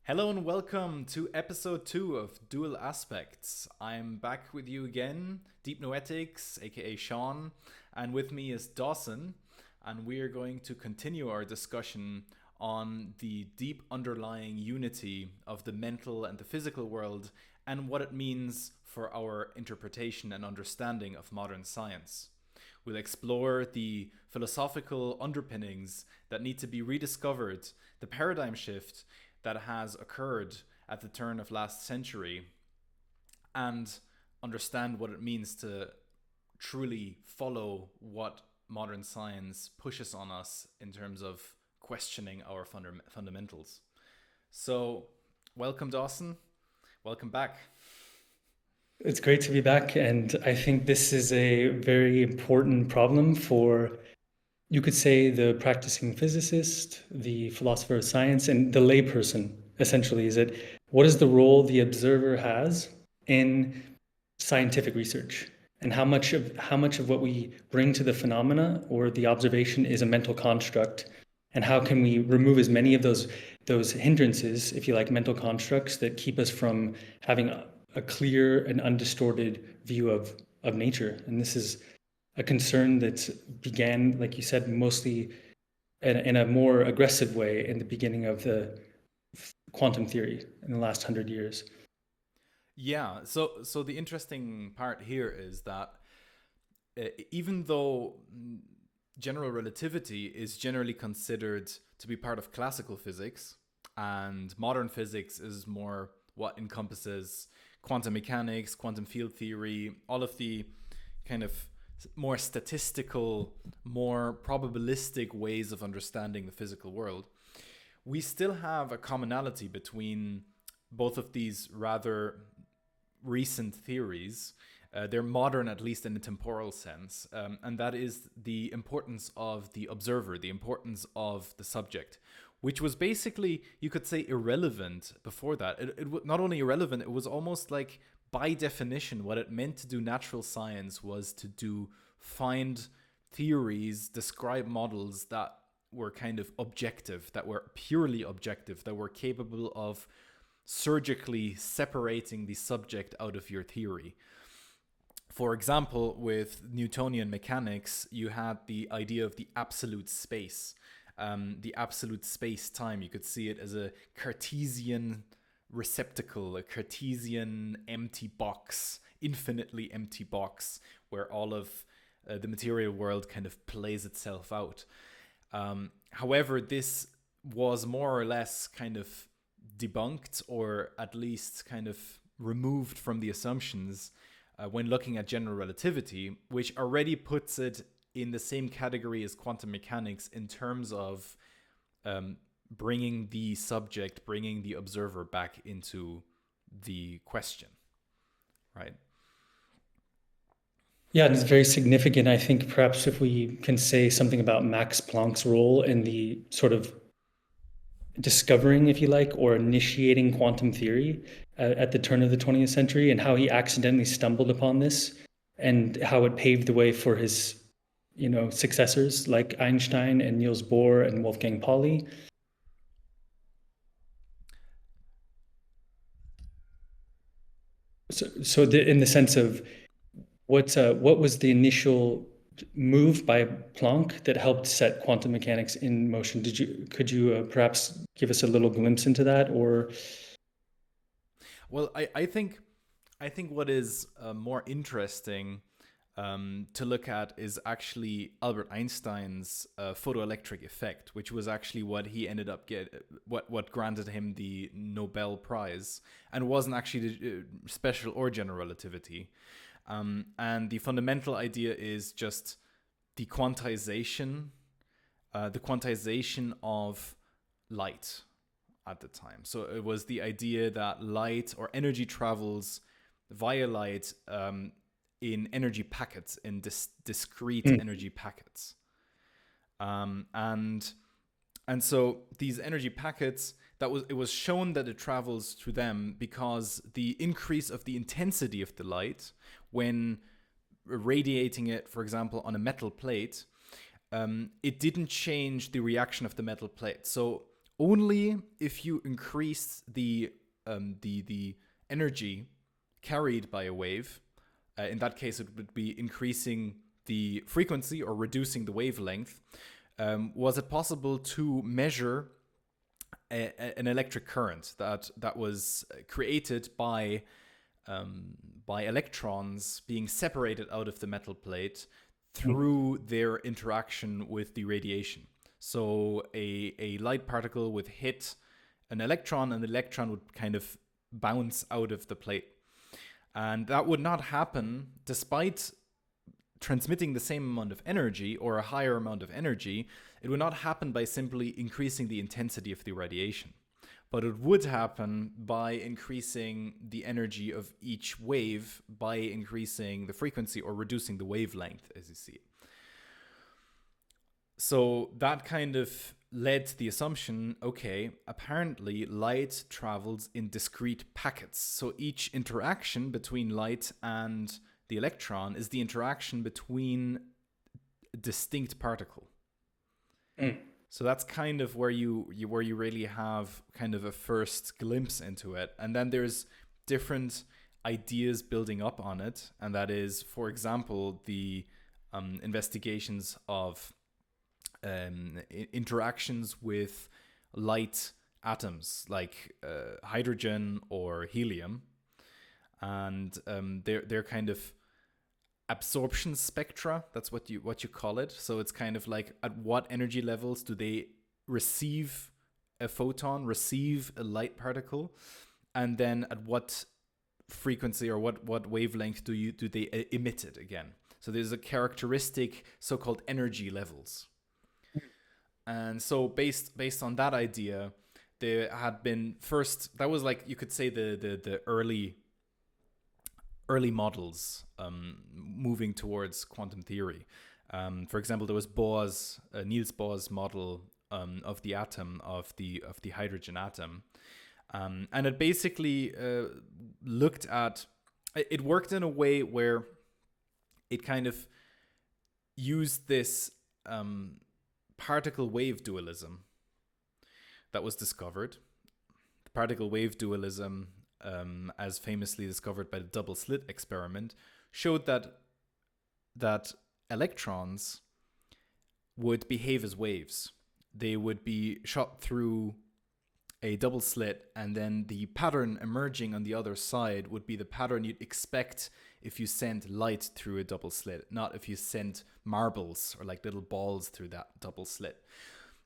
Hello and welcome to episode 2 of Dual Aspects. I'm back with you again, Deep Noetics, aka Sean, and with me is Dawson, and we are going to continue our discussion on the deep underlying unity of the mental and the physical world and what it means for our interpretation and understanding of modern science. We'll explore the philosophical underpinnings that need to be rediscovered, the paradigm shift that has occurred at the turn of last century, and understand what it means to truly follow what modern science pushes on us in terms of questioning our fundamentals. So, welcome, Dawson. Welcome back. It's great to be back, and I think this is a very important problem for, you could say, the practicing physicist, the philosopher of science, and the layperson, essentially, is that what is the role the observer has in scientific research? And how much of what we bring to the phenomena or the observation is a mental construct, and how can we remove as many of those hindrances, if you like, mental constructs that keep us from having a clear and undistorted view of nature. And this is a concern that began, like you said, mostly in a more aggressive way in the beginning of the quantum theory in the last 100 years. Yeah, so the interesting part here is that even though general relativity is generally considered to be part of classical physics, and modern physics is more what encompasses quantum mechanics, quantum field theory, all of the kind of more statistical, more probabilistic ways of understanding the physical world, we still have a commonality between both of these rather recent theories. They're modern, at least in a temporal sense, and that is the importance of the observer, the importance of the subject, which was basically, you could say, irrelevant before that. It not only irrelevant, it was almost like, by definition, what it meant to do natural science was to find theories, describe models that were kind of objective, that were purely objective, that were capable of surgically separating the subject out of your theory. For example, with Newtonian mechanics, you had the idea of the absolute space time. You could see it as a Cartesian receptacle, a Cartesian empty box, infinitely empty box, where all of the material world kind of plays itself out. However, this was more or less kind of debunked, or at least kind of removed from the assumptions when looking at general relativity, which already puts it in the same category as quantum mechanics in terms of bringing the subject, bringing the observer back into the question, right? Yeah, and it's very significant. I think perhaps if we can say something about Max Planck's role in the sort of discovering, if you like, or initiating quantum theory at the turn of the 20th century, and how he accidentally stumbled upon this, and how it paved the way for his, successors like Einstein and Niels Bohr and Wolfgang Pauli. In the sense of what was the initial move by Planck that helped set quantum mechanics in motion? Could you perhaps give us a little glimpse into that, or? Well, I think what is more interesting to look at is actually Albert Einstein's photoelectric effect, which was actually what he ended up what granted him the Nobel Prize, and wasn't actually the special or general relativity. And the fundamental idea is just the quantization of light at the time. So it was the idea that light or energy travels via light in energy packets, in discrete Mm. energy packets. And so these energy packets, it was shown that it travels through them because the increase of the intensity of the light when radiating it, for example, on a metal plate, it didn't change the reaction of the metal plate. So only if you increase the energy carried by a wave. In that case, it would be increasing the frequency or reducing the wavelength. Was it possible to measure an electric current that was created by electrons being separated out of the metal plate through their interaction with the radiation? So a light particle would hit an electron, and the electron would kind of bounce out of the plate. And that would not happen despite transmitting the same amount of energy or a higher amount of energy. It would not happen by simply increasing the intensity of the radiation, but it would happen by increasing the energy of each wave by increasing the frequency or reducing the wavelength, as you see it. So that kind of led to the assumption, okay, apparently light travels in discrete packets. So each interaction between light and the electron is the interaction between a distinct particle. So that's kind of where you really have kind of a first glimpse into it. And then there's different ideas building up on it. And that is, for example, the investigations of interactions with light atoms like hydrogen or helium. And they're kind of absorption spectra. That's what you call it. So it's kind of like, at what energy levels do they receive a photon, receive a light particle, and then at what frequency or what wavelength do they emit it again? So there's a characteristic so-called energy levels. And so based on that idea, there had been first, that was like, you could say the early models moving towards quantum theory. For example, there was Niels Bohr's model of the atom, of the hydrogen atom, and it basically looked at, it worked in a way where it kind of used this particle wave dualism that was discovered. The particle wave dualism, as famously discovered by the double slit experiment, showed that electrons would behave as waves. They would be shot through a double slit, and then the pattern emerging on the other side would be the pattern you'd expect if you sent light through a double slit, not if you sent marbles or like little balls through that double slit.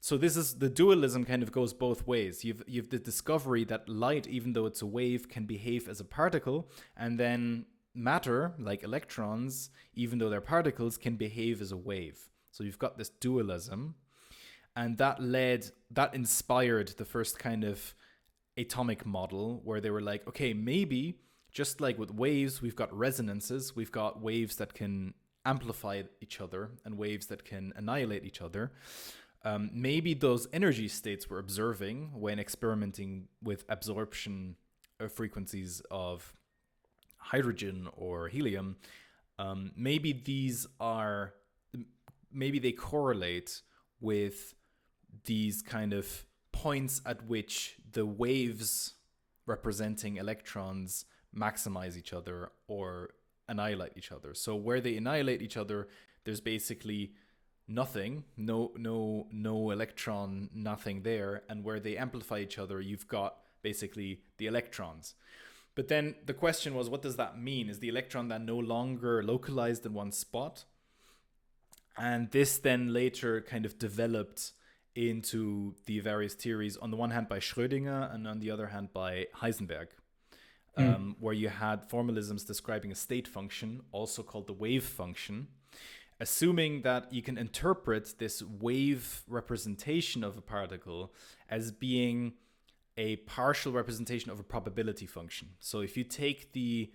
So this is, the dualism kind of goes both ways. You've the discovery that light, even though it's a wave, can behave as a particle, and then matter, like electrons, even though they're particles, can behave as a wave. So you've got this dualism, and that inspired the first kind of atomic model, where they were like, okay, maybe just like with waves, we've got resonances, we've got waves that can amplify each other and waves that can annihilate each other. Maybe those energy states we're observing when experimenting with absorption frequencies of hydrogen or helium, maybe they correlate with these kind of points at which the waves representing electrons maximize each other or annihilate each other. So where they annihilate each other, there's basically nothing, no electron, nothing there. And where they amplify each other, you've got basically the electrons. But then the question was, what does that mean? Is the electron then no longer localized in one spot? And this then later kind of developed into the various theories, on the one hand by Schrödinger and on the other hand by Heisenberg, where you had formalisms describing a state function, also called the wave function, assuming that you can interpret this wave representation of a particle as being a partial representation of a probability function. So if you take the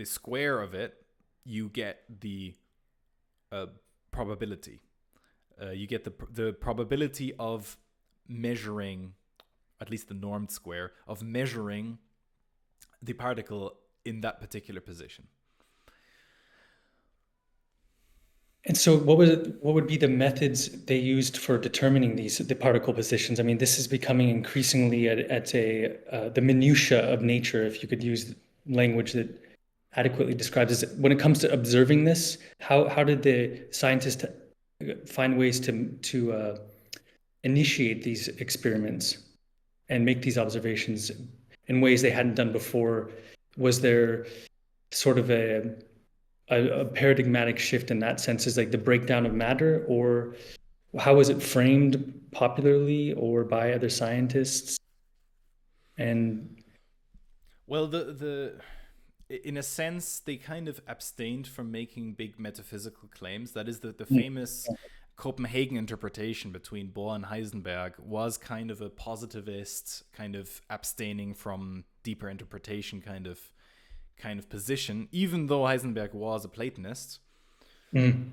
square of it, you get the probability. You get the probability of measuring, at least the normed square, of measuring the particle in that particular position. And so what would be the methods they used for determining the particle positions? I mean, this is becoming increasingly at a the minutia of nature, if you could use language that adequately describes it. When it comes to observing this, how did the scientists find ways to initiate these experiments and make these observations in ways they hadn't done before? Was there sort of a paradigmatic shift in that sense? Is like the breakdown of matter, or how was it framed popularly or by other scientists? And Well, the in a sense, they kind of abstained from making big metaphysical claims. That is, the famous Copenhagen interpretation between Bohr and Heisenberg was kind of a positivist, kind of abstaining from deeper interpretation kind of position, even though Heisenberg was a Platonist. mm,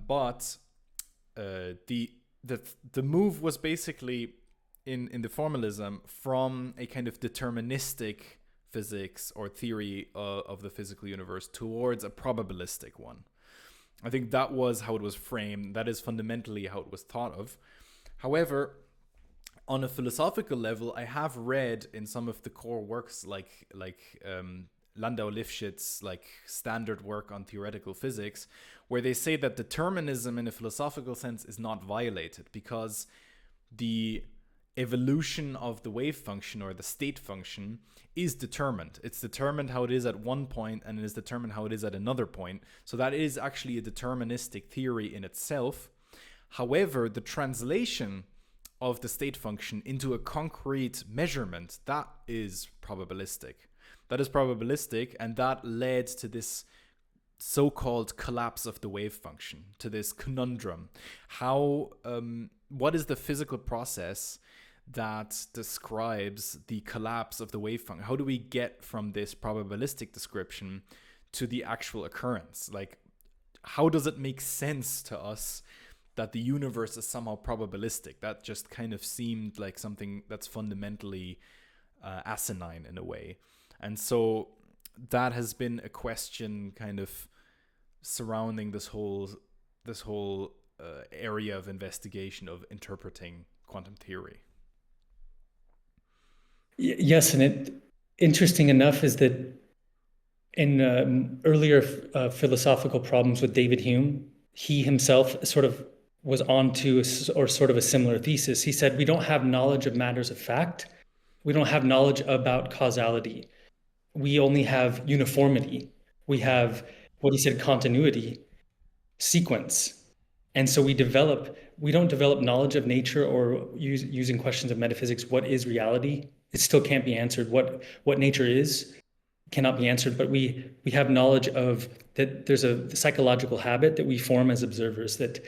But the the move was basically in the formalism from a kind of deterministic physics or theory of the physical universe towards a probabilistic one. I think that was how it was framed. That is fundamentally how it was thought of. However, on a philosophical level, I have read in some of the core works like Landau Lifshitz, like standard work on theoretical physics, where they say that determinism in a philosophical sense is not violated because the evolution of the wave function or the state function is determined. It's determined how it is at one point and it is determined how it is at another point. So that is actually a deterministic theory in itself. However, the translation of the state function into a concrete measurement, that is probabilistic. That is probabilistic, and that led to this so-called collapse of the wave function, to this conundrum. What is the physical process that describes the collapse of the wave function? How do we get from this probabilistic description to the actual occurrence? Like, how does it make sense to us that the universe is somehow probabilistic? That just kind of seemed like something that's fundamentally asinine in a way. And so that has been a question kind of surrounding this whole area of investigation of interpreting quantum theory. yes, and it interesting enough is that in earlier philosophical problems with David Hume, he himself sort of was on to or sort of a similar thesis. He said, we don't have knowledge of matters of fact. We don't have knowledge about causality. We only have uniformity. We have what he said, continuity, sequence. And so we don't develop knowledge of nature or using questions of metaphysics, what is reality? It still can't be answered. What nature is cannot be answered, but we have knowledge of that there's a psychological habit that we form as observers that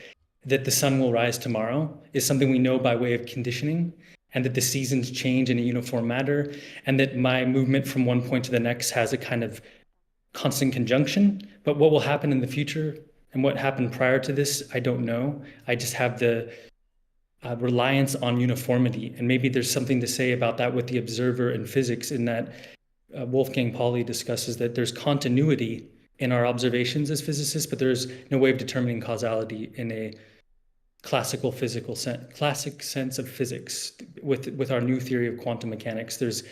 the sun will rise tomorrow is something we know by way of conditioning, and that the seasons change in a uniform manner, and that my movement from one point to the next has a kind of constant conjunction. But what will happen in the future and what happened prior to this, I don't know. I just have the reliance on uniformity. And maybe there's something to say about that with the observer in physics, in that Wolfgang Pauli discusses that there's continuity in our observations as physicists, but there's no way of determining causality in a classic sense of physics. With our new theory of quantum mechanics, there's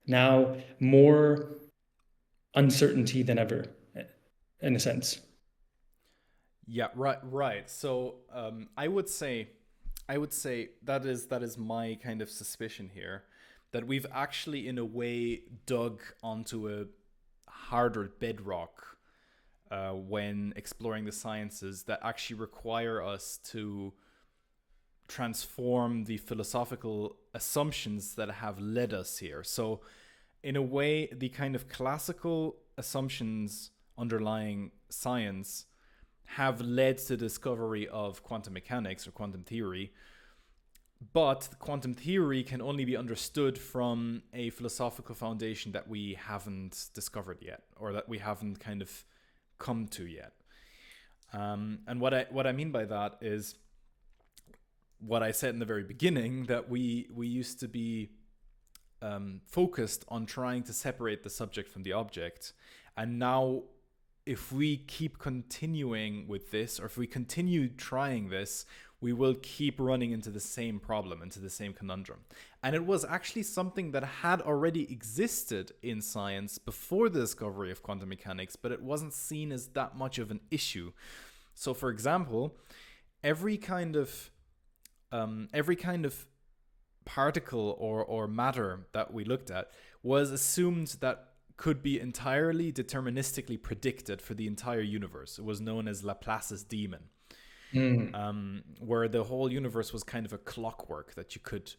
now more uncertainty than ever, in a sense. Yeah, right. So I would say that is my kind of suspicion here, that we've actually in a way dug onto a harder bedrock when exploring the sciences that actually require us to transform the philosophical assumptions that have led us here. So, in a way, the kind of classical assumptions underlying science have led to the discovery of quantum mechanics or quantum theory, but quantum theory can only be understood from a philosophical foundation that we haven't discovered yet, or that we haven't kind of come to yet. And what I mean by that is what I said in the very beginning, that we used to be focused on trying to separate the subject from the object, and now if we keep continuing with this, or if we continue trying this, we will keep running into the same problem, into the same conundrum. And it was actually something that had already existed in science before the discovery of quantum mechanics, but it wasn't seen as that much of an issue. So, for example, every kind of particle or matter that we looked at was assumed that could be entirely deterministically predicted for the entire universe. It was known as Laplace's demon, where the whole universe was kind of a clockwork that you could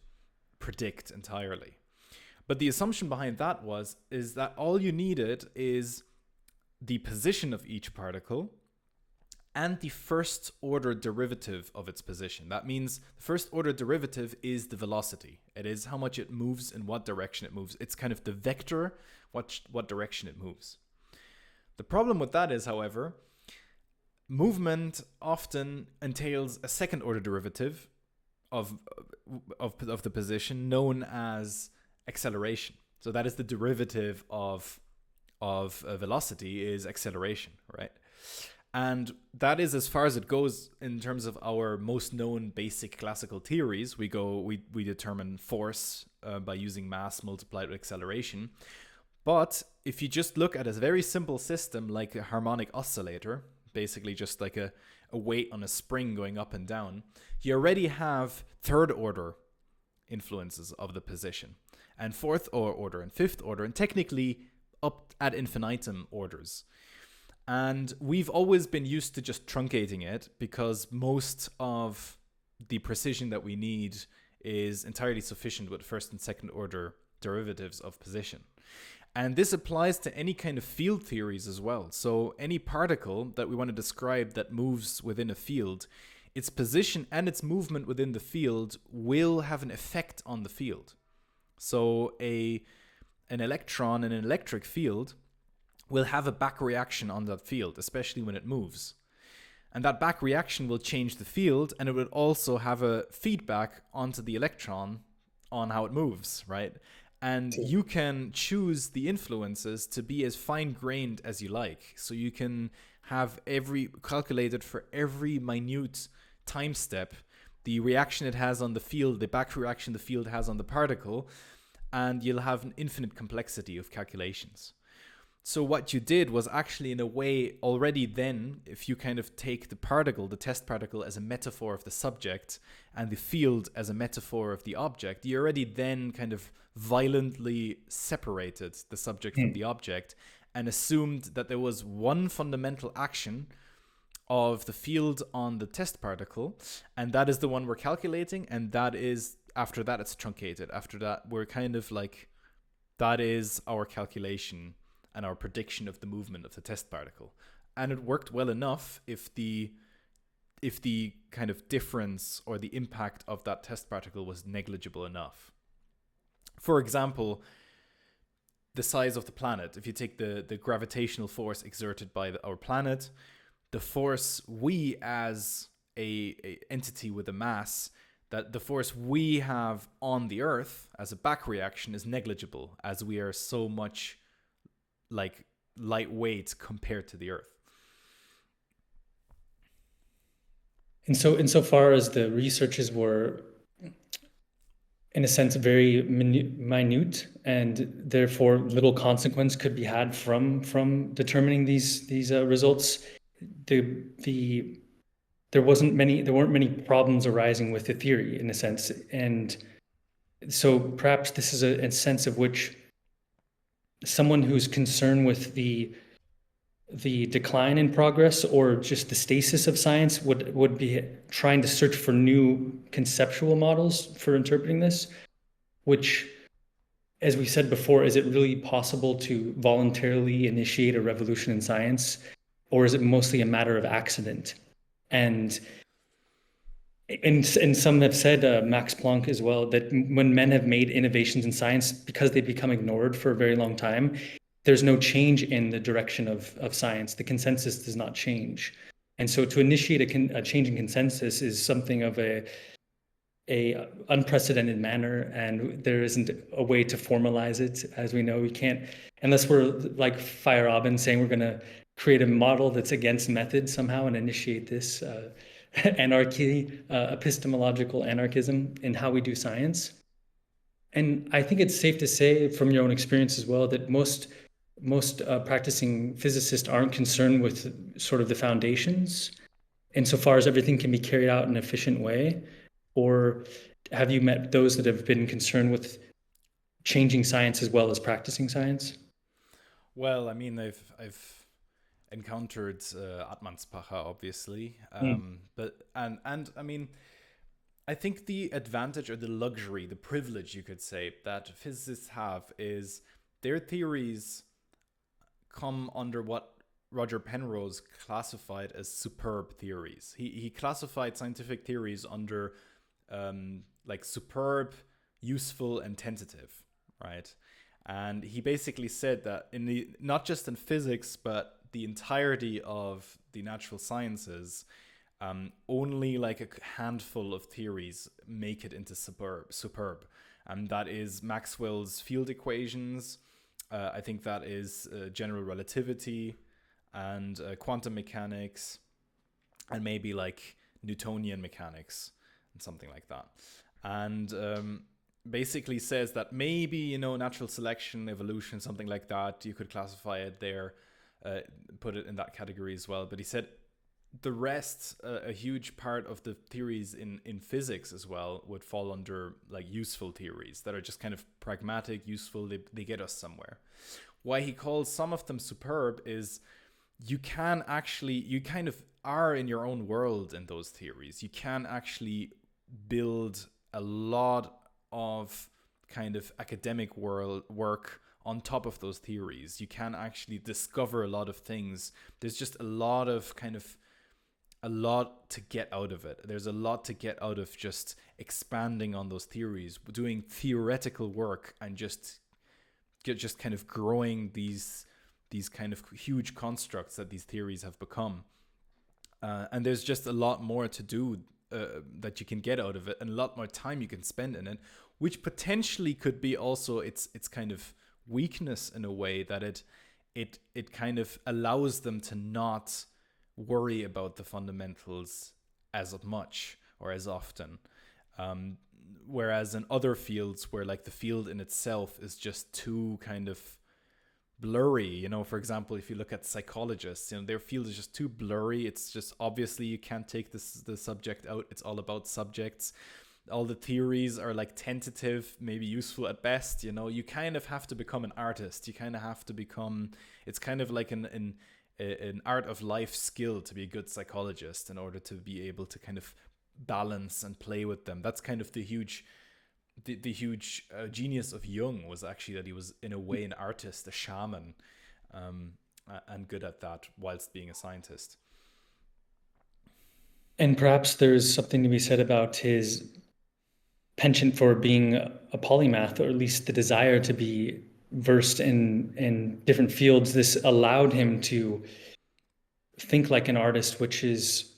predict entirely. But the assumption behind that is that all you needed is the position of each particle and the first order derivative of its position. That means the first order derivative is the velocity. It is how much it moves and what direction it moves. It's kind of the vector, what direction it moves. The problem with that is, however, movement often entails a second order derivative of the position known as acceleration. So that is the derivative of velocity is acceleration, right? And that is as far as it goes in terms of our most known basic classical theories. We determine force by using mass multiplied with acceleration. But if you just look at a very simple system like a harmonic oscillator, basically just like a weight on a spring going up and down, you already have third order influences of the position, and fourth order and fifth order, and technically up ad infinitum orders. And we've always been used to just truncating it because most of the precision that we need is entirely sufficient with first and second order derivatives of position. And this applies to any kind of field theories as well. So any particle that we want to describe that moves within a field, its position and its movement within the field will have an effect on the field. So an electron in an electric field will have a back reaction on that field, especially when it moves. And that back reaction will change the field, and it will also have a feedback onto the electron on how it moves, right? And you can choose the influences to be as fine-grained as you like. So you can have calculated for every minute time step, the reaction it has on the field, the back reaction the field has on the particle, and you'll have an infinite complexity of calculations. So what you did was actually, in a way, already then, if you kind of take the particle, the test particle, as a metaphor of the subject and the field as a metaphor of the object, you already then kind of violently separated the subject from the object and assumed that there was one fundamental action of the field on the test particle, and that is the one we're calculating, and that is, after that, it's truncated. After that, we're kind of like, that is our calculation and our prediction of the movement of the test particle. And it worked well enough if the kind of difference or the impact of that test particle was negligible enough. For example, the size of the planet. If you take the gravitational force exerted by our planet, the force we as a entity with a mass, that the force we have on the Earth as a back reaction is negligible, as we are so much like lightweight compared to the Earth. And so insofar as the researches were, in a sense, very minute, and therefore little consequence could be had from determining these results, there weren't many problems arising with the theory, in a sense. And so perhaps this is a sense of which someone who's concerned with the decline in progress or just the stasis of science would be trying to search for new conceptual models for interpreting this, which, as we said before, is it really possible to voluntarily initiate a revolution in science, or is it mostly a matter of accident? And some have said, Max Planck as well, that when men have made innovations in science, because they become ignored for a very long time, there's no change in the direction of science. The consensus does not change. And so to initiate a change in consensus is something of a unprecedented manner, and there isn't a way to formalize it. As we know, we can't, unless we're like Feyerabend saying we're going to create a model that's against method somehow and initiate this anarchy, epistemological anarchism in how we do science. And I think it's safe to say from your own experience as well that most practicing physicists aren't concerned with sort of the foundations insofar as everything can be carried out in an efficient way. Or have you met those that have been concerned with changing science as well as practicing science? Well, I mean, I've encountered Atmanspacher, obviously, Mm. but I mean, I think the advantage or the luxury, the privilege, you could say, that physicists have is their theories come under what Roger Penrose classified as superb theories. He classified scientific theories under like superb, useful, and tentative, right? And he basically said that in the not just in physics but the entirety of the natural sciences, only like a handful of theories make it into superb, and that is Maxwell's field equations. I think that is general relativity and quantum mechanics, and maybe like Newtonian mechanics and something like that. And basically says that maybe, you know, natural selection, evolution, something like that, you could classify it there, put it in that category as well. But he said the rest, a huge part of the theories in physics as well, would fall under like useful theories that are just kind of pragmatic, useful. They get us somewhere. Why he calls some of them superb is you can actually, you kind of are in your own world in those theories. You can actually build a lot of kind of academic work on top of those theories. You can actually discover a lot of things. There's just a lot of kind of a lot to get out of it. There's a lot to get out of just expanding on those theories, doing theoretical work, and just kind of growing these kind of huge constructs that these theories have become. And there's just a lot more to do that you can get out of it, and a lot more time you can spend in it, which potentially could be also its kind of weakness in a way that it kind of allows them to not worry about the fundamentals as much or as often. Whereas in other fields where like the field in itself is just too kind of blurry, you know, for example, if you look at psychologists, you know, their field is just too blurry. It's just obviously you can't take the subject out. It's all about subjects. All the theories are like tentative, maybe useful at best. You know, you kind of have to become an artist. You kind of have to become, it's kind of like an art of life skill to be a good psychologist in order to be able to kind of balance and play with them. That's kind of the huge genius of Jung, was actually that he was in a way an artist, a shaman, and good at that whilst being a scientist. And perhaps there's something to be said about his penchant for being a polymath, or at least the desire to be versed in different fields. This allowed him to think like an artist, which is,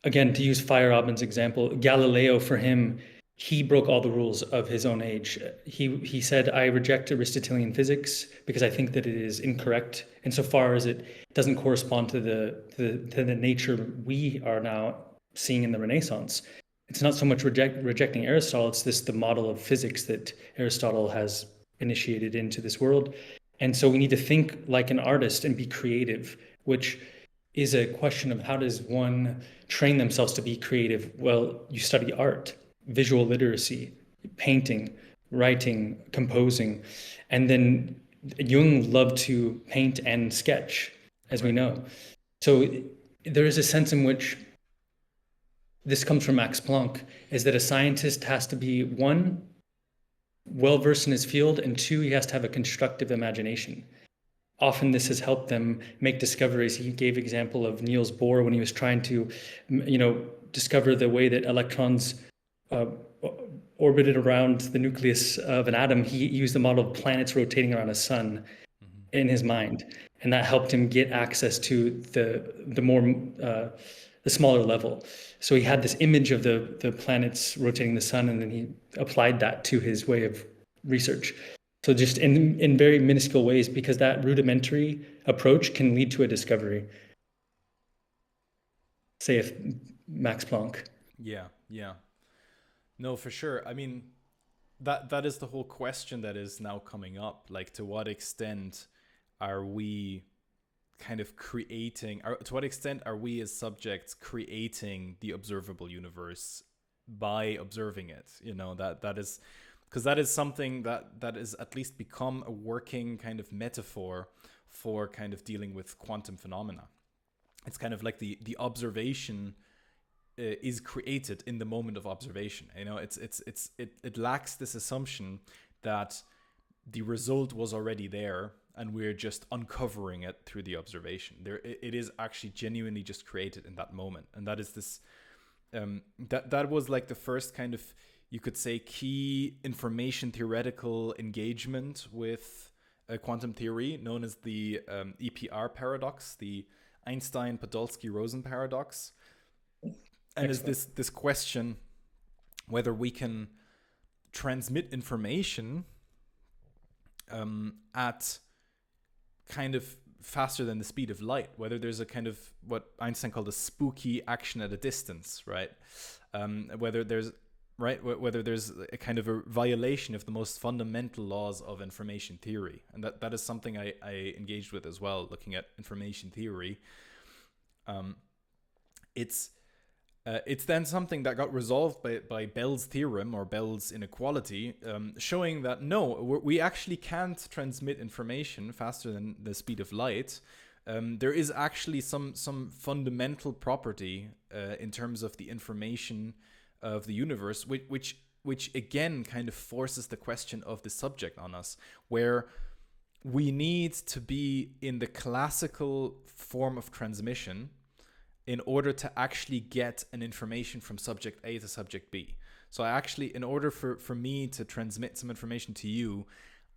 again, to use Feyerabend's example, Galileo, for him, he broke all the rules of his own age. He said, I reject Aristotelian physics because I think that it is incorrect insofar as it doesn't correspond to the nature we are now seeing in the Renaissance. It's not so much rejecting Aristotle, it's the model of physics that Aristotle has initiated into this world. And so we need to think like an artist and be creative, which is a question of how does one train themselves to be creative? Well, you study art, visual literacy, painting, writing, composing. And then Jung loved to paint and sketch, as we Right. know. So there is a sense in which this comes from Max Planck, is that a scientist has to be, one, well versed in his field, and two, he has to have a constructive imagination. Often this has helped them make discoveries. He gave example of Niels Bohr when he was trying to, discover the way that electrons uh, orbited around the nucleus of an atom. He used the model of planets rotating around a sun Mm-hmm. in his mind, and that helped him get access to the more the smaller level. So he had this image of the planets rotating the sun, and then he applied that to his way of research. So just in very minuscule ways, because that rudimentary approach can lead to a discovery. Say if Max Planck. Yeah, yeah. No, for sure. I mean, that is the whole question that is now coming up. Like, to what extent are we kind of creating, or to what extent are we as subjects creating the observable universe by observing it? You know, that is, because that is something that is at least become a working kind of metaphor for kind of dealing with quantum phenomena. It's kind of like the observation is created in the moment of observation. You know, it lacks this assumption that the result was already there and we're just uncovering it through the observation. It is actually genuinely just created in that moment, and that is this. That was like the first kind of, you could say, key information theoretical engagement with quantum theory, known as the EPR paradox, the Einstein-Podolsky-Rosen paradox, and is Excellent. this question whether we can transmit information at kind of faster than the speed of light, whether there's a kind of what Einstein called a spooky action at a distance, right? Whether there's whether there's a kind of a violation of the most fundamental laws of information theory, and that is something I engaged with as well, looking at information theory. It's then something that got resolved by Bell's theorem, or Bell's inequality, showing that no, we actually can't transmit information faster than the speed of light. There is actually some fundamental property in terms of the information of the universe, which again kind of forces the question of the subject on us, where we need to be in the classical form of transmission in order to actually get an information from subject A to subject B. So in order for me to transmit some information to you,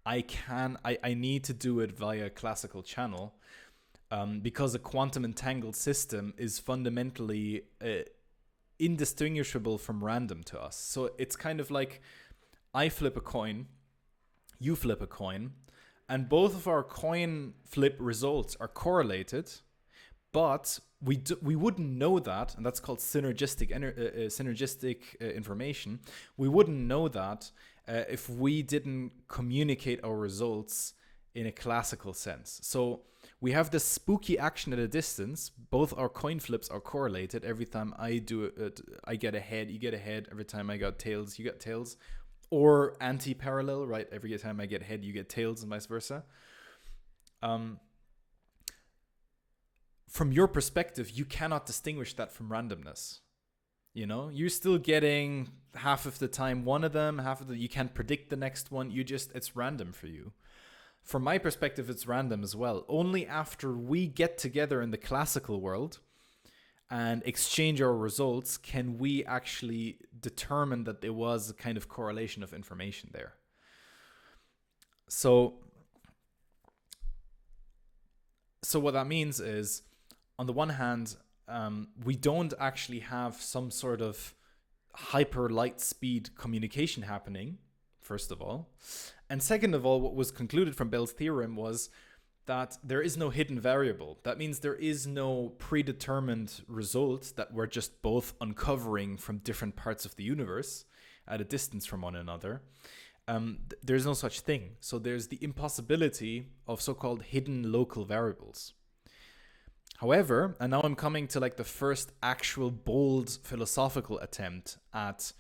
I need to do it via a classical channel, because a quantum entangled system is fundamentally indistinguishable from random to us. So it's kind of like I flip a coin, you flip a coin, and both of our coin flip results are correlated, but we wouldn't know that, and that's called synergistic information. We wouldn't know that if we didn't communicate our results in a classical sense. So we have this spooky action at a distance. Both our coin flips are correlated. Every time I do it, I get ahead, you get ahead. Every time I got tails, you get tails. Or anti-parallel, right? Every time I get head, you get tails, and vice versa. From your perspective, you cannot distinguish that from randomness. You know, you're still getting half of the time one of them, you can't predict the next one. It's random for you. From my perspective, it's random as well. Only after we get together in the classical world and exchange our results can we actually determine that there was a kind of correlation of information there. So what that means is, on the one hand, we don't actually have some sort of hyper light speed communication happening, first of all. And second of all, what was concluded from Bell's theorem was that there is no hidden variable. That means there is no predetermined result that we're just both uncovering from different parts of the universe at a distance from one another. There's no such thing. So there's the impossibility of so-called hidden local variables. However, and now I'm coming to like the first actual bold philosophical attempt at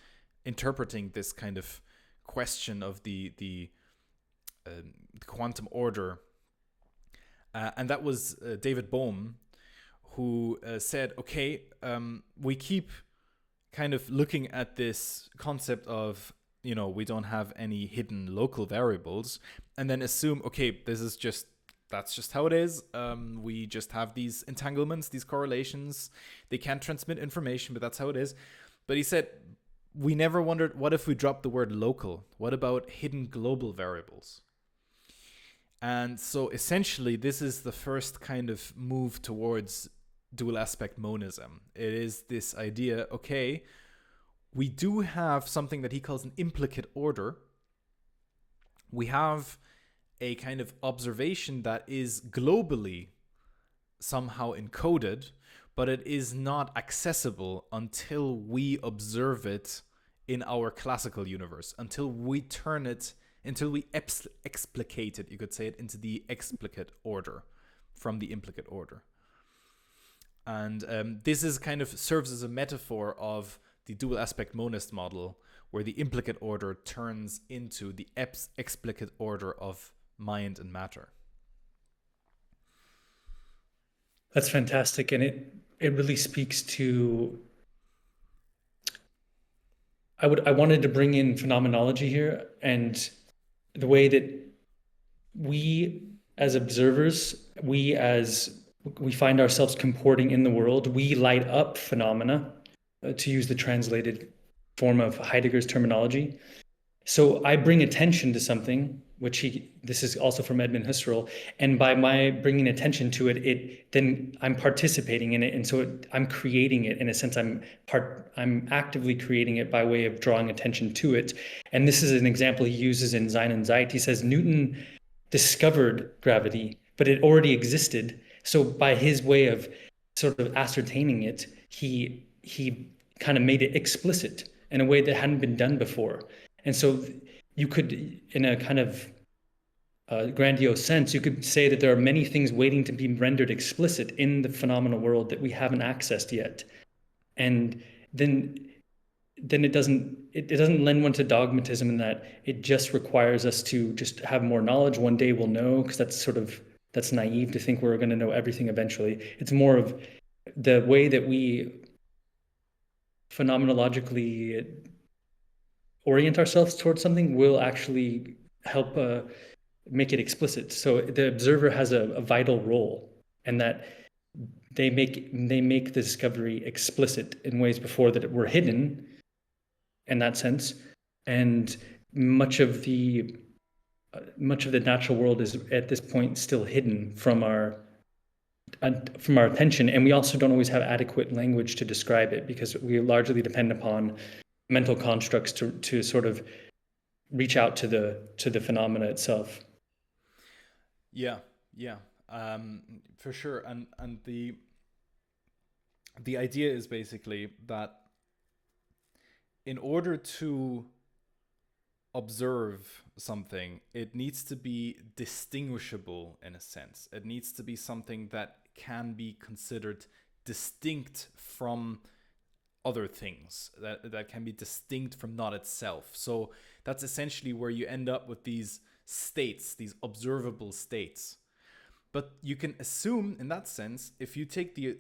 interpreting this kind of question of the quantum order, and that was David Bohm, who said, okay, we keep kind of looking at this concept of, you know, we don't have any hidden local variables, and then assume, okay, that's just how it is. We just have these entanglements, these correlations. They can't transmit information, but that's how it is. But he said, we never wondered, what if we dropped the word local? What about hidden global variables? And so essentially, this is the first kind of move towards dual aspect monism. It is this idea, okay, we do have something that he calls an implicate order, we have a kind of observation that is globally somehow encoded, but it is not accessible until we observe it in our classical universe, until we turn it, until we explicate it, you could say it, into the explicate order from the implicate order. And this is kind of serves as a metaphor of the dual aspect monist model, where the implicate order turns into the explicate order of mind and matter. That's fantastic. And it really speaks to, I wanted to bring in phenomenology here and the way that we as observers, we find ourselves comporting in the world, we light up phenomena, to use the translated form of Heidegger's terminology. So I bring attention to something, this is also from Edmund Husserl, and by my bringing attention to it, then I'm participating in it, and so I'm creating it in a sense. I'm actively creating it by way of drawing attention to it. And this is an example he uses in Sein und Zeit. He says Newton discovered gravity, but it already existed. So by his way of sort of ascertaining it, he kind of made it explicit in a way that hadn't been done before. And so you could, in a kind of grandiose sense, you could say that there are many things waiting to be rendered explicit in the phenomenal world that we haven't accessed yet. And then it doesn't lend one to dogmatism, in that it just requires us to just have more knowledge. One day we'll know, because that's naive to think we're going to know everything eventually. It's more of the way that we phenomenologically orient ourselves towards something will actually help make it explicit. So the observer has a vital role, and that they make the discovery explicit in ways before that were hidden in that sense. And much of the natural world is at this point still hidden from our attention, and we also don't always have adequate language to describe it, because we largely depend upon mental constructs to sort of reach out to the phenomena itself. Yeah, for sure. And the idea is basically that in order to observe something, it needs to be distinguishable in a sense. It needs to be something that can be considered distinct from other things, that can be distinct from not itself. So that's essentially where you end up with these states, these observable states. But you can assume, in that sense, if you take the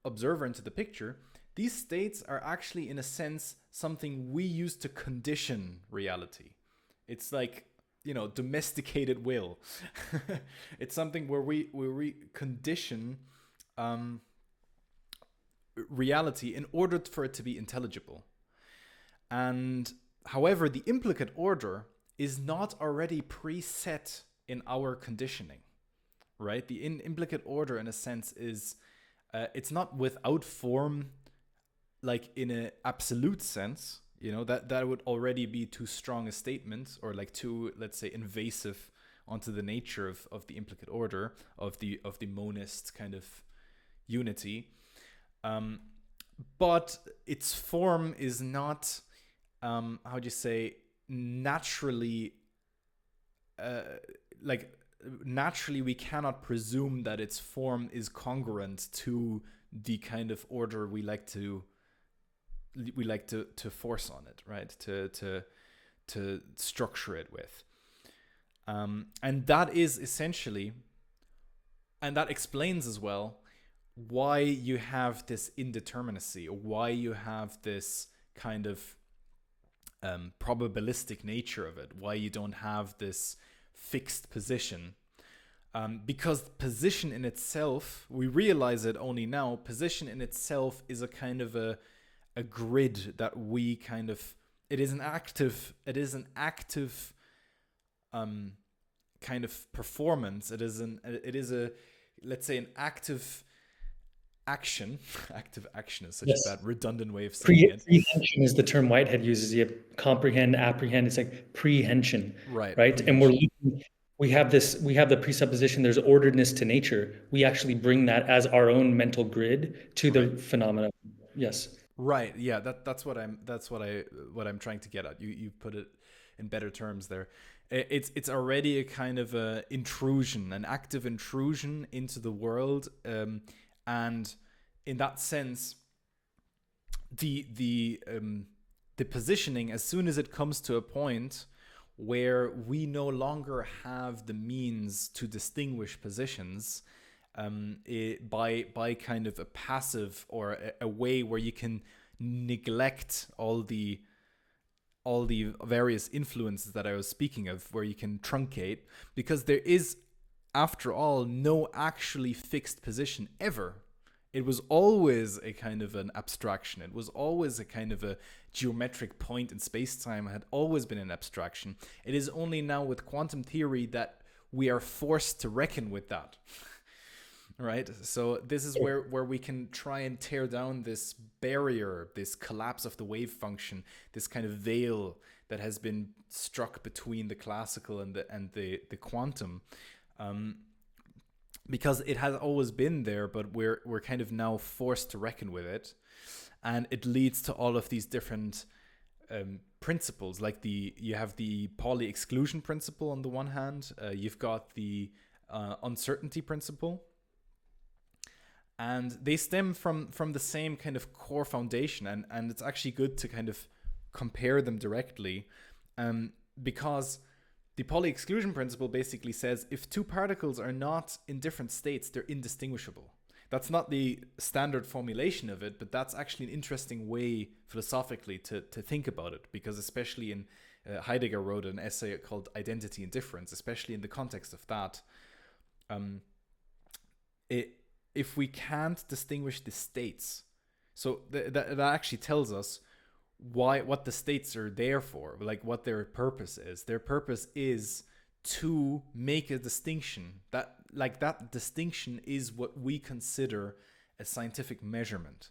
observer into the picture, these states are actually, in a sense, something we use to condition reality. It's like, domesticated will. It's something where we condition reality in order for it to be intelligible. And however, the implicate order is not already preset in our conditioning, right? The implicate order, in a sense, is it's not without form, like in an absolute sense. That would already be too strong a statement, or like too, let's say, invasive onto the nature of the implicate order of the monist kind of unity. But its form is not, how do you say, naturally, naturally we cannot presume that its form is congruent to the kind of order we like to force on it, right? To structure it with. And that is essentially, and that explains as well why you have this indeterminacy, or why you have this kind of probabilistic nature of it, why you don't have this fixed position. Because position in itself, we realize it only now, position in itself is a kind of a grid that we kind of, it is an active kind of performance. It is a, let's say, an active action. Active action is such a bad Yes. redundant way of saying it. Prehension is the term Whitehead uses. You have comprehend, apprehend. It's like prehension, Right, right? And prehension. we have the presupposition there's orderedness to nature. We actually bring that as our own mental grid to Right. the phenomena. Yes. Right. Yeah, that's what I'm trying to get at. You put it in better terms there. It's already a kind of a intrusion, an active intrusion into the world, and in that sense, the positioning, as soon as it comes to a point where we no longer have the means to distinguish positions, by kind of a passive or a way where you can neglect all the various influences that I was speaking of, where you can truncate, because there is, after all, no actually fixed position ever. It was always a kind of an abstraction. It was always a kind of a geometric point in space-time. It had always been an abstraction. It is only now with quantum theory that we are forced to reckon with that. Right? So this is where we can try and tear down this barrier, this collapse of the wave function, this kind of veil that has been struck between the classical and the quantum. Because it has always been there, but we're kind of now forced to reckon with it, and it leads to all of these different principles. Like you have the Pauli exclusion principle on the one hand, you've got the uncertainty principle, and they stem from the same kind of core foundation, and it's actually good to kind of compare them directly, because the Pauli exclusion principle basically says if two particles are not in different states, they're indistinguishable. That's not the standard formulation of it, but that's actually an interesting way philosophically to think about it, because especially in Heidegger wrote an essay called Identity and Difference, especially in the context of that. If we can't distinguish the states, so that actually tells us what the states are there for, like what their purpose is. Their purpose is to make a distinction, that distinction is what we consider a scientific measurement.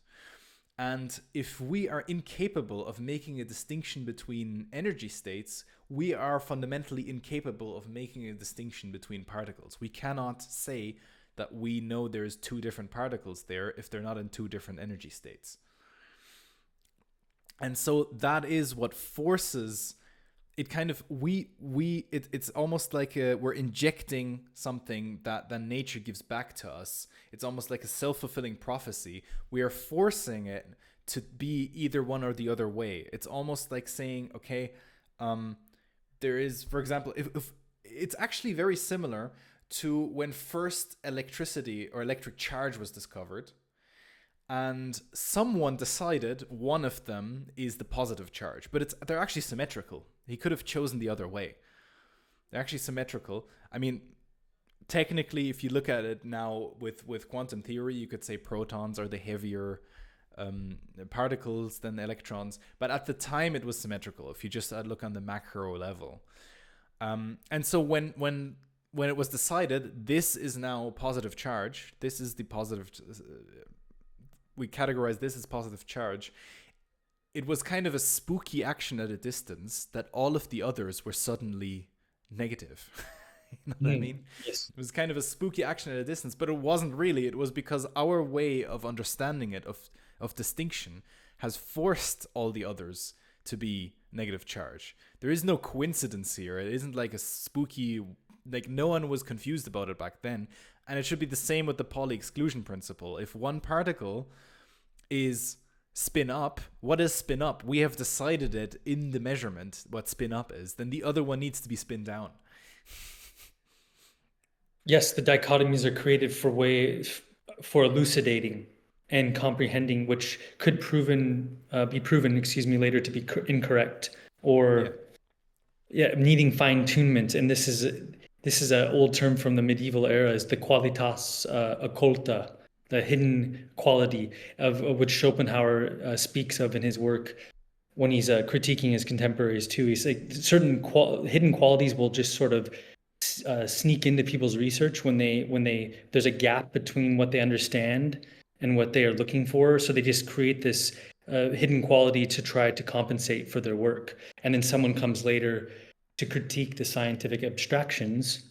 And if we are incapable of making a distinction between energy states, we are fundamentally incapable of making a distinction between particles. We cannot say that we know there's two different particles there if they're not in two different energy states. And so that is what forces it. Kind of it's almost like we're injecting something that nature gives back to us. It's almost like a self-fulfilling prophecy. We are forcing it to be either one or the other way. It's almost like saying, okay, there is, for example, if it's actually very similar to when first electricity or electric charge was discovered, and someone decided one of them is the positive charge, but they're actually symmetrical. He could have chosen the other way. They're actually symmetrical. I mean, technically, if you look at it now with quantum theory, you could say protons are the heavier particles than electrons, but at the time it was symmetrical if you just look on the macro level. And so when it was decided this is now positive charge, this is the positive, we categorize this as positive charge, it was kind of a spooky action at a distance that all of the others were suddenly negative. You know what I mean? Yes. It was kind of a spooky action at a distance, but it wasn't really. It was because our way of understanding it, of distinction, has forced all the others to be negative charge. There is no coincidence here. It isn't like a spooky, like no one was confused about it back then. And it should be the same with the Pauli exclusion principle. If one particle is spin up, what is spin up? We have decided it in the measurement what spin up is. Then the other one needs to be spin down. Yes, the dichotomies are created for elucidating and comprehending, which could be proven, later to be incorrect or needing fine tunement. And this is an old term from the medieval era, is the qualitas occulta, the hidden quality of which Schopenhauer speaks of in his work when he's critiquing his contemporaries too. He's like certain hidden qualities will just sort of sneak into people's research when there's a gap between what they understand and what they are looking for. So they just create this hidden quality to try to compensate for their work. And then someone comes later to critique the scientific abstractions,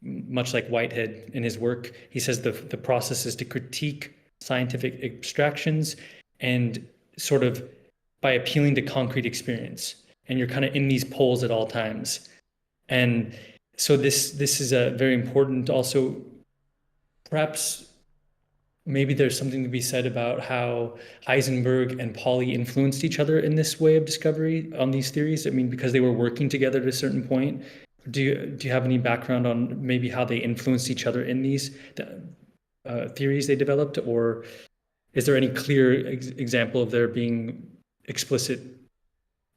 much like Whitehead in his work. He says the process is to critique scientific abstractions and sort of by appealing to concrete experience. And you're kind of in these poles at all times. And so this is a very important also. Perhaps maybe there's something to be said about how Heisenberg and Pauli influenced each other in this way of discovery on these theories. I mean, because they were working together at a certain point. Do you have any background on maybe how they influenced each other in these theories they developed, or is there any clear example of there being explicit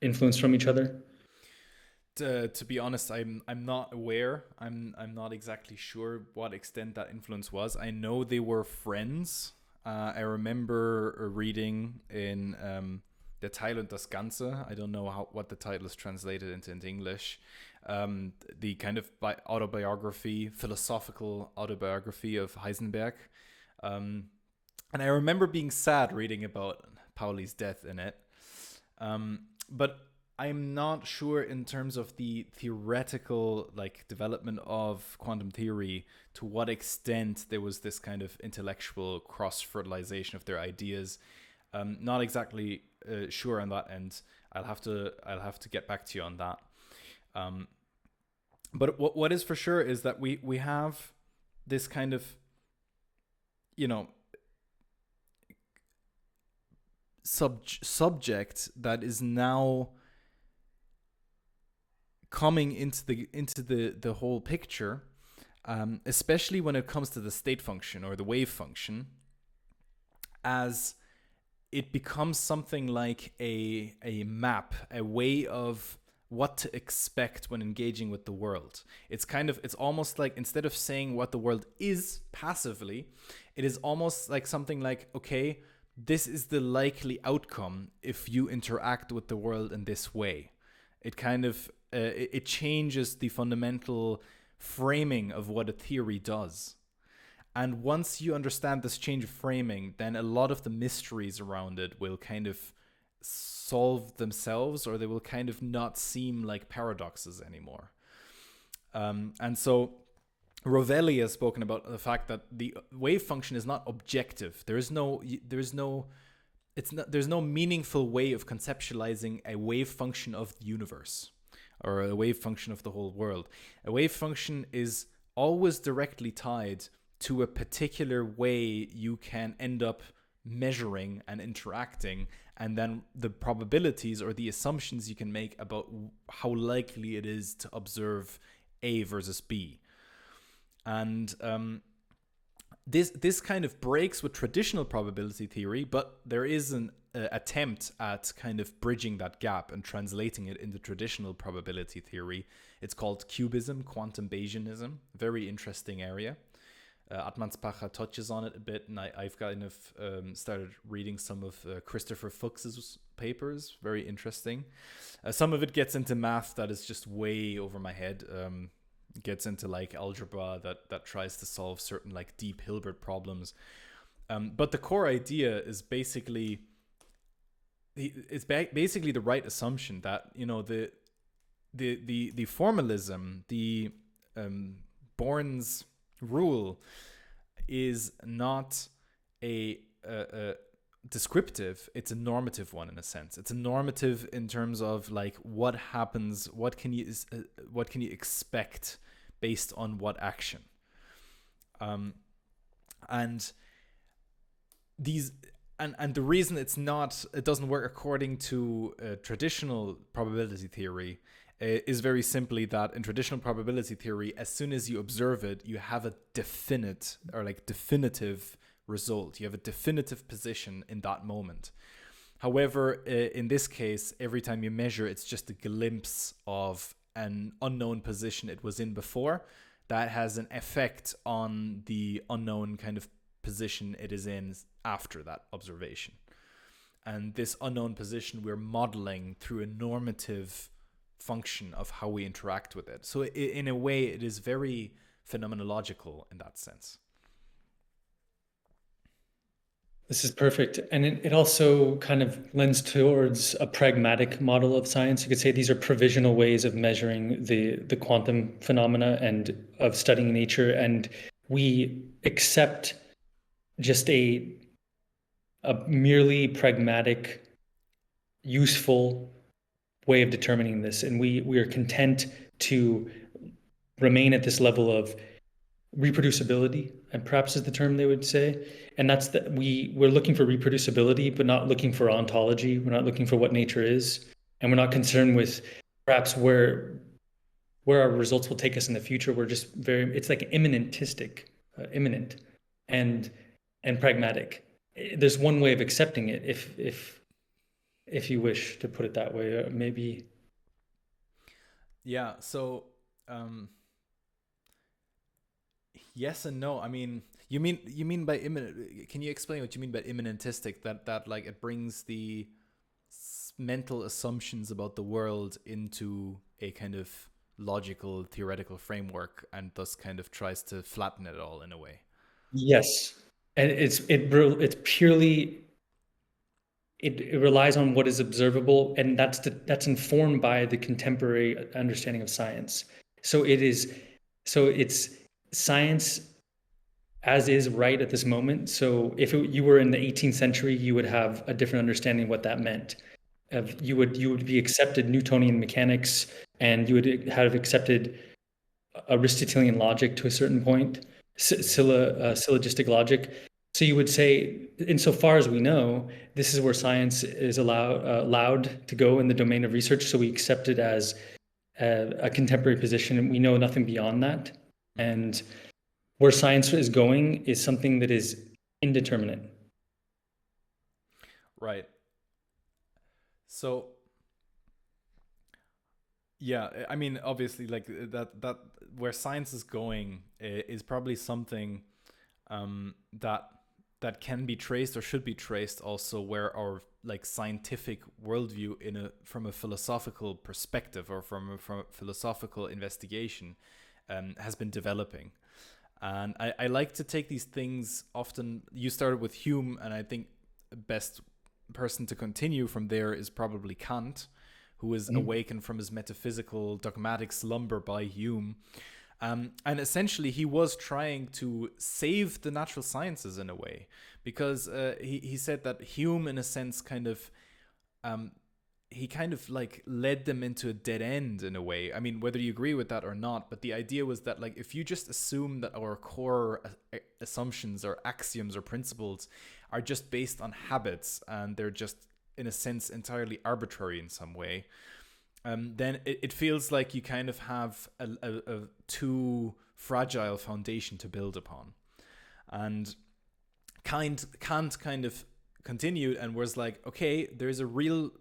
influence from each other? To be honest, I'm not aware. I'm not exactly sure what extent that influence was. I know they were friends. I remember reading in Der Teil und das Ganze. I don't know what the title is translated into English. The kind of autobiography, philosophical autobiography of Heisenberg. And I remember being sad reading about Pauli's death in it. But I'm not sure in terms of the theoretical like development of quantum theory to what extent there was this kind of intellectual cross-fertilization of their ideas. Not exactly sure on that end. I'll have to get back to you on that. But what is for sure is that we have this kind of, you know, subject that is now coming into the whole picture, especially when it comes to the state function or the wave function, as it becomes something like a map, a way of what to expect when engaging with the world. It's almost like, instead of saying what the world is passively, it is almost like something like, okay, this is the likely outcome if you interact with the world in this way. It kind of it changes the fundamental framing of what a theory does. And once you understand this change of framing, then a lot of the mysteries around it will kind of solve themselves, or they will kind of not seem like paradoxes anymore. And so Rovelli has spoken about the fact that the wave function is not objective. There's no meaningful way of conceptualizing a wave function of the universe or a wave function of the whole world. A wave function is always directly tied to a particular way you can end up measuring and interacting, and then the probabilities or the assumptions you can make about how likely it is to observe A versus B. And this kind of breaks with traditional probability theory, but there is an attempt at kind of bridging that gap and translating it into traditional probability theory. It's called cubism, quantum Bayesianism, very interesting area. Atmanspacher touches on it a bit, and I've kind of started reading some of Christopher Fuchs's papers, very interesting. Some of it gets into math that is just way over my head. Gets into like algebra that tries to solve certain like deep Hilbert problems. But the core idea is basically the right assumption that, you know, the formalism, the Born's rule is not a descriptive, it's a normative one in a sense. It's a normative in terms of like what happens, what can you expect based on what action. And these and the reason it doesn't work according to traditional probability theory is very simply that in traditional probability theory, as soon as you observe it, you have a definitive result. You have a definitive position in that moment. However, in this case, every time you measure, it's just a glimpse of an unknown position it was in before that has an effect on the unknown kind of position it is in after that observation. And this unknown position we're modeling through a normative function of how we interact with it. So in a way, it is very phenomenological in that sense. This is perfect. And it also kind of lends towards a pragmatic model of science. You could say these are provisional ways of measuring the quantum phenomena and of studying nature. And we accept just a merely pragmatic, useful way of determining this. And we are content to remain at this level of reproducibility, and perhaps is the term they would say. And that's that we're looking for reproducibility, but not looking for ontology. We're not looking for what nature is, and we're not concerned with perhaps where our results will take us in the future. We're just very, it's like immanentistic, immanent, and and pragmatic. There's one way of accepting it, if you wish to put it that way, maybe. Yeah. So um, yes and no. I mean, you mean by imminent? Can you explain what you mean by immanentistic? That like it brings the mental assumptions about the world into a kind of logical theoretical framework, and thus kind of tries to flatten it all in a way. Yes, and it's purely it relies on what is observable, and that's informed by the contemporary understanding of science. So it's science as is right at this moment. So if you were in the 18th century, you would have a different understanding of what that meant. You would be accepted Newtonian mechanics, and you would have accepted Aristotelian logic to a certain point, syllogistic logic. So you would say, insofar as we know, this is where science is allowed to go in the domain of research. So we accept it as a contemporary position, and we know nothing beyond that. Mm-hmm. And where science is going is something that is indeterminate. Right. So yeah, I mean, obviously, like that where science is going is probably something that can be traced or should be traced also where our like scientific worldview in a from a philosophical perspective or from a philosophical investigation has been developing. And I like to take these things often. You started with Hume, and I think the best person to continue from there is probably Kant, who was Mhm. awakened from his metaphysical dogmatic slumber by Hume. And essentially, he was trying to save the natural sciences in a way, because he said that Hume, in a sense, um, he kind of like led them into a dead end in a way. I mean, whether you agree with that or not, but the idea was that like if you just assume that our core assumptions or axioms or principles are just based on habits and they're just in a sense entirely arbitrary in some way, then it feels like you kind of have a too fragile foundation to build upon. And Kant kind of continued and was like, okay, there's a real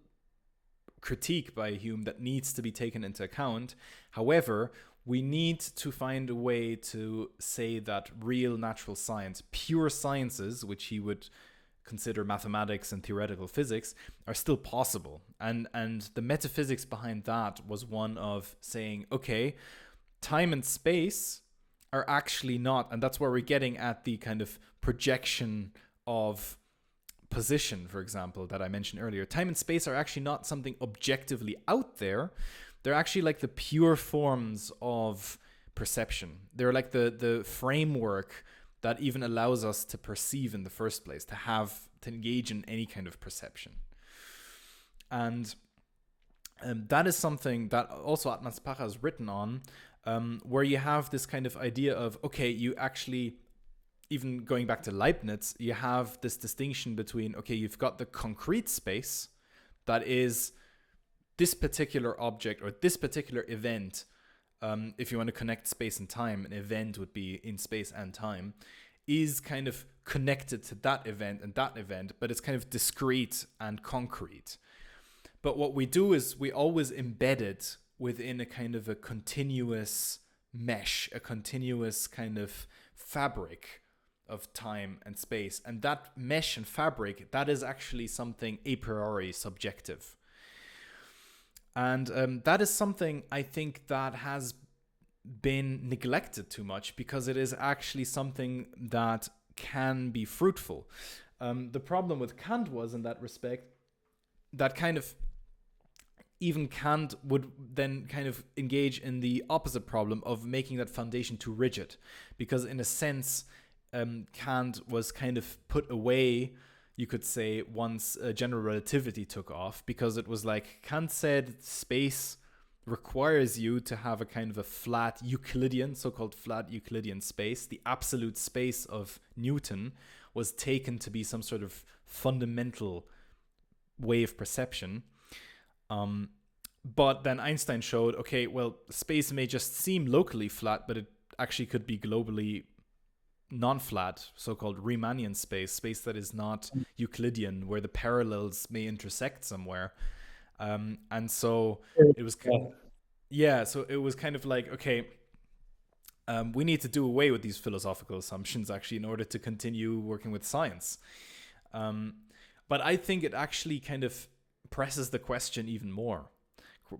critique by Hume that needs to be taken into account. However, we need to find a way to say that real natural science, pure sciences, which he would consider mathematics and theoretical physics, are still possible. And the metaphysics behind that was one of saying, okay, time and space are actually not, and that's where we're getting at the kind of projection of position, for example, that I mentioned earlier. Time and space are actually not something objectively out there. They're actually like the pure forms of perception. They're like the framework that even allows us to perceive in the first place, to engage in any kind of perception. And that is something that also Atman Spacha has written on, where you have this kind of idea of, okay, you actually, even going back to Leibniz, you have this distinction between, okay, you've got the concrete space that is this particular object or this particular event. If you want to connect space and time, an event would be in space and time, is kind of connected to that event, but it's kind of discrete and concrete. But what we do is we always embed it within a kind of a continuous mesh, a continuous kind of fabric of time and space. And that mesh and fabric, that is actually something a priori subjective. And that is something I think that has been neglected too much, because it is actually something that can be fruitful. The problem with Kant was, in that respect, that kind of even Kant would then kind of engage in the opposite problem of making that foundation too rigid, because in a sense, Kant was kind of put away, you could say, once general relativity took off, because it was like Kant said space requires you to have a kind of a flat Euclidean, so-called flat Euclidean space. The absolute space of Newton was taken to be some sort of fundamental way of perception. But then Einstein showed, okay, well, space may just seem locally flat, but it actually could be globally non-flat, so-called Riemannian space that is not Euclidean, where the parallels may intersect somewhere. And so it was, Yeah. yeah, so it was kind of like, okay, we need to do away with these philosophical assumptions actually in order to continue working with science. But I think it actually kind of presses the question even more.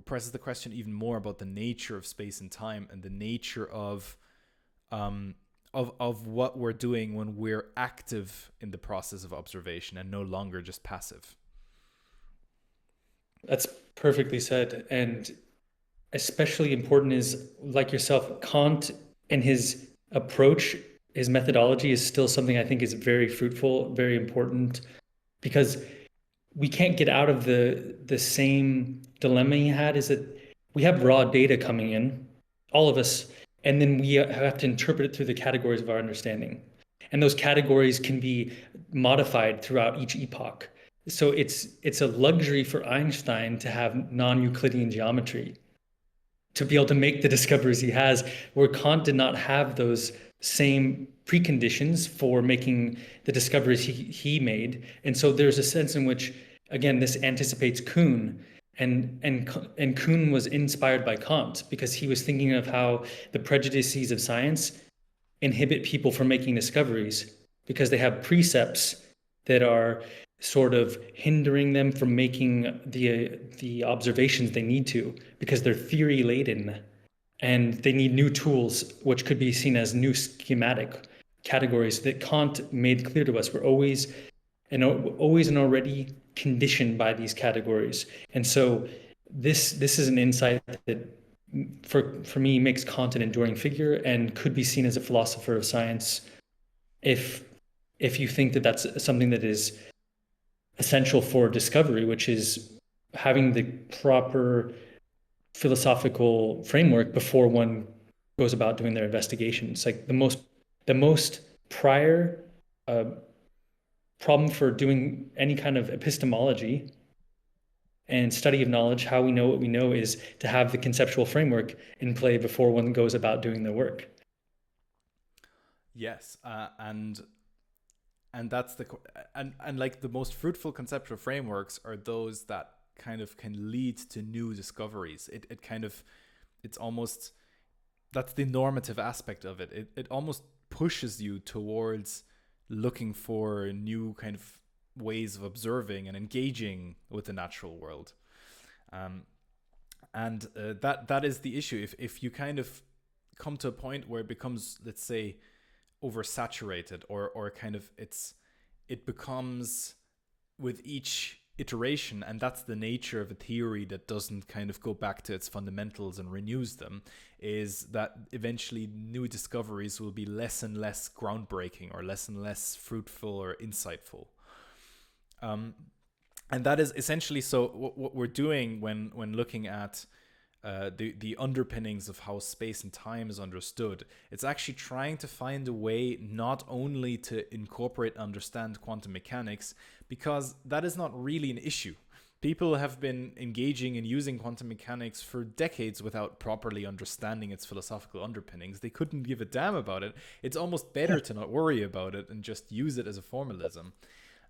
Presses the question even more about the nature of space and time and the nature of what we're doing when we're active in the process of observation and no longer just passive. That's perfectly said. And especially important is, like yourself, Kant and his approach, his methodology is still something I think is very fruitful, very important, because we can't get out of the same dilemma he had, is that we have raw data coming in, all of us, and then we have to interpret it through the categories of our understanding. And those categories can be modified throughout each epoch. So it's a luxury for Einstein to have non-Euclidean geometry, to be able to make the discoveries he has, where Kant did not have those same preconditions for making the discoveries he made. And so there's a sense in which, again, this anticipates Kuhn. And Kuhn was inspired by Kant because he was thinking of how the prejudices of science inhibit people from making discoveries because they have precepts that are sort of hindering them from making the observations they need to, because they're theory laden and they need new tools, which could be seen as new schematic categories that Kant made clear to us. We're always and already conditioned by these categories. And so this is an insight that for me makes Kant an enduring figure and could be seen as a philosopher of science if you think that that's something that is essential for discovery, which is having the proper philosophical framework before one goes about doing their investigations. Like the most prior problem for doing any kind of epistemology and study of knowledge, how we know what we know, is to have the conceptual framework in play before one goes about doing their work. Yes, and that's the and like the most fruitful conceptual frameworks are those that kind of can lead to new discoveries. It kind of, it's almost, that's the normative aspect of it. It almost pushes you towards looking for new kind of ways of observing and engaging with the natural world. Um, and that is the issue. If you kind of come to a point where it becomes, let's say, oversaturated, or kind of it becomes with each iteration, and that's the nature of a theory that doesn't kind of go back to its fundamentals and renews them, is that eventually new discoveries will be less and less groundbreaking or less and less fruitful or insightful. And that is essentially, so what we're doing when looking at the underpinnings of how space and time is understood. It's actually trying to find a way not only to incorporate and understand quantum mechanics, because that is not really an issue. People have been engaging in using quantum mechanics for decades without properly understanding its philosophical underpinnings. They couldn't give a damn about it. It's almost better to not worry about it and just use it as a formalism.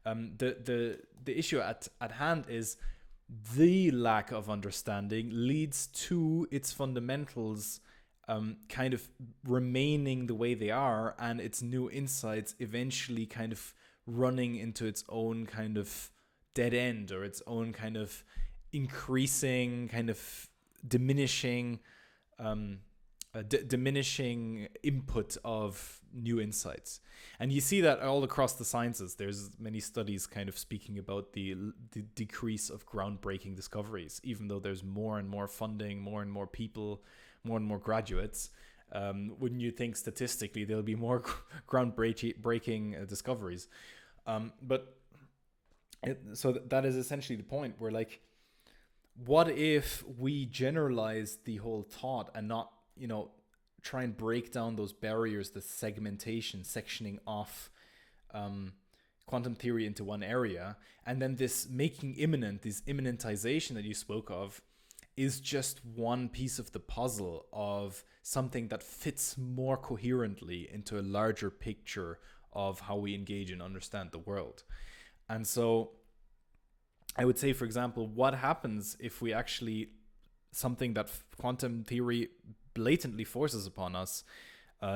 The issue at hand is the lack of understanding leads to its fundamentals kind of remaining the way they are, and its new insights eventually kind of running into its own kind of dead end, or its own kind of increasing, kind of diminishing diminishing input of new insights. And you see that all across the sciences. There's many studies kind of speaking about the decrease of groundbreaking discoveries, even though there's more and more funding, more and more people, more and more graduates. Wouldn't you think statistically there'll be more groundbreaking discoveries? But that is essentially the point where, like, what if we generalize the whole thought and not, try and break down those barriers, the segmentation, sectioning off quantum theory into one area, and then this making immanent, this immanentization that you spoke of, is just one piece of the puzzle of something that fits more coherently into a larger picture of how we engage and understand the world. And so I would say, for example, what happens if we actually, something that quantum theory blatantly forces upon us,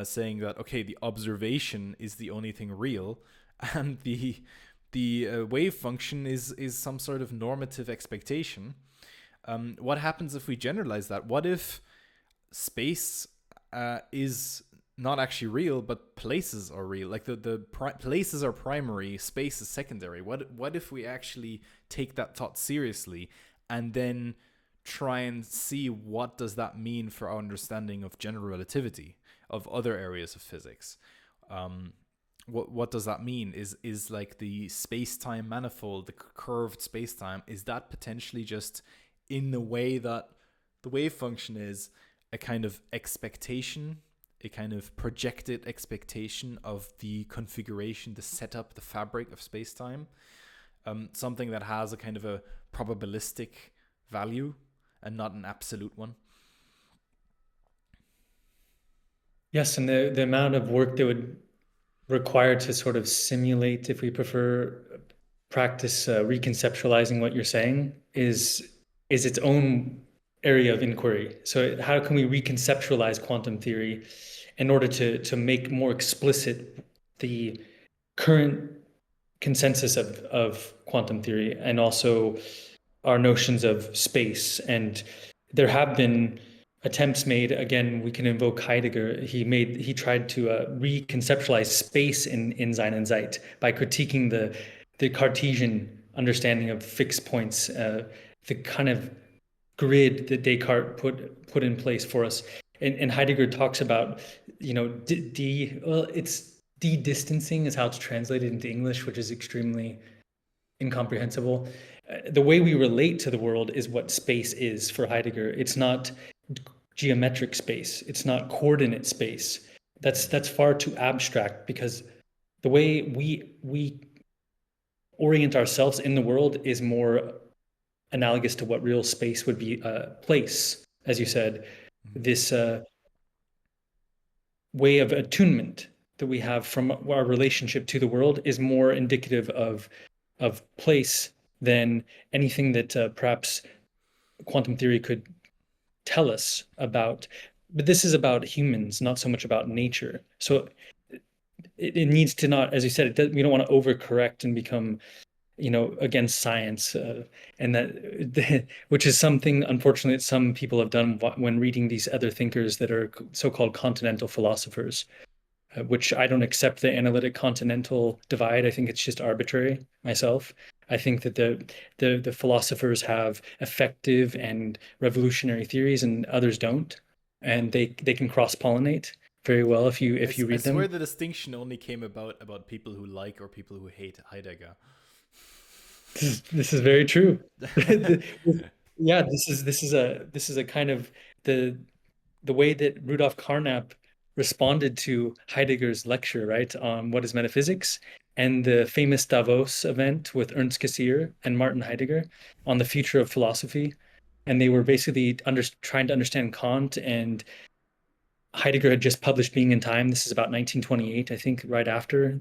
saying that, okay, the observation is the only thing real, and the wave function is some sort of normative expectation. What happens if we generalize that? What if space is not actually real, but places are real? Like places are primary, space is secondary. What if we actually take that thought seriously and then try and see what does that mean for our understanding of general relativity, of other areas of physics? What does that mean? Is like the space-time manifold, the curved space-time, is that potentially just in the way that the wave function is a kind of expectation, a kind of projected expectation of the configuration, the setup, the fabric of space-time, something that has a kind of a probabilistic value and not an absolute one? Yes, and the amount of work that would require to sort of simulate, if we prefer, practice reconceptualizing what you're saying is its own area of inquiry. So how can we reconceptualize quantum theory in order to make more explicit the current consensus of quantum theory and also our notions of space? And there have been attempts made. Again, we can invoke Heidegger. He tried to reconceptualize space in Sein und Zeit by critiquing the Cartesian understanding of fixed points, the kind of grid that Descartes put in place for us. And Heidegger talks about, it's de-distancing is how it's translated into English, which is extremely incomprehensible. The way we relate to the world is what space is for Heidegger. It's not geometric space. It's not coordinate space. That's far too abstract, because the way we orient ourselves in the world is more analogous to what real space would be. Place, as you said, this way of attunement that we have from our relationship to the world is more indicative of place than anything that perhaps quantum theory could tell us about. But this is about humans, not so much about nature. So it needs to not, as you said, we don't want to overcorrect and become, against science, and that which is something, unfortunately, that some people have done when reading these other thinkers that are so-called continental philosophers, which I don't accept the analytic continental divide. I think it's just arbitrary myself. I think that the philosophers have effective and revolutionary theories and others don't, and they can cross-pollinate very well if you I read swear them. the distinction only came about people who like or people who hate Heidegger. This is very true. Yeah, this is a kind of the way that Rudolf Carnap responded to Heidegger's lecture, right, on what is metaphysics, and the famous Davos event with Ernst Cassirer and Martin Heidegger on the future of philosophy. And they were basically trying to understand Kant, and Heidegger had just published Being in Time. This is about 1928, I think, right after.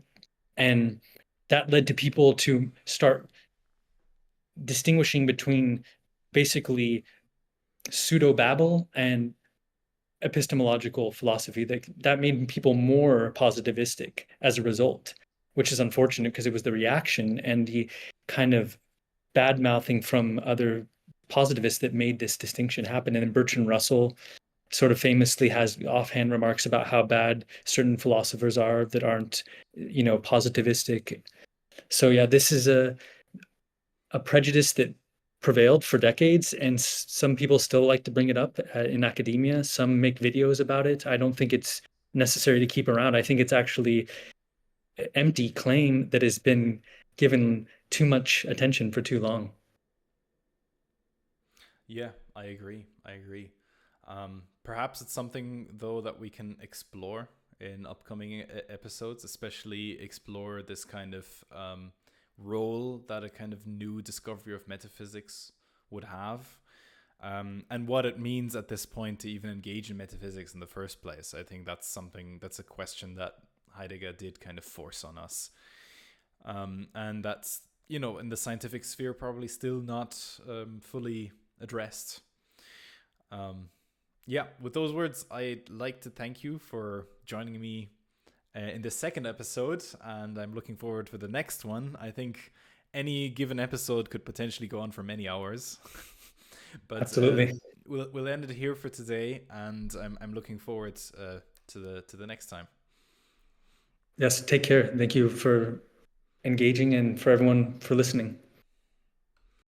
And that led to people to start distinguishing between basically pseudo Babel and epistemological philosophy. That made people more positivistic as a result, which is unfortunate because it was the reaction and the kind of bad mouthing from other positivists that made this distinction happen. And then Bertrand Russell sort of famously has offhand remarks about how bad certain philosophers are that aren't, positivistic. So yeah, this is a prejudice that prevailed for decades, and some people still like to bring it up in academia. Some make videos about it. I don't think it's necessary to keep around. I think it's actually an empty claim that has been given too much attention for too long. Yeah, I agree. I agree. Perhaps it's something though that we can explore in upcoming episodes, especially explore this kind of role that a kind of new discovery of metaphysics would have, and what it means at this point to even engage in metaphysics in the first place. I think that's a question that Heidegger did kind of force on us, and that's, in the scientific sphere probably still not fully addressed. Um, yeah, with those words, I'd like to thank you for joining me in the second episode, and I'm looking forward for the next one. I think any given episode could potentially go on for many hours, but Absolutely. we'll end it here for today, and I'm looking forward to the next time. Yes, take care. Thank you for engaging and for everyone for listening.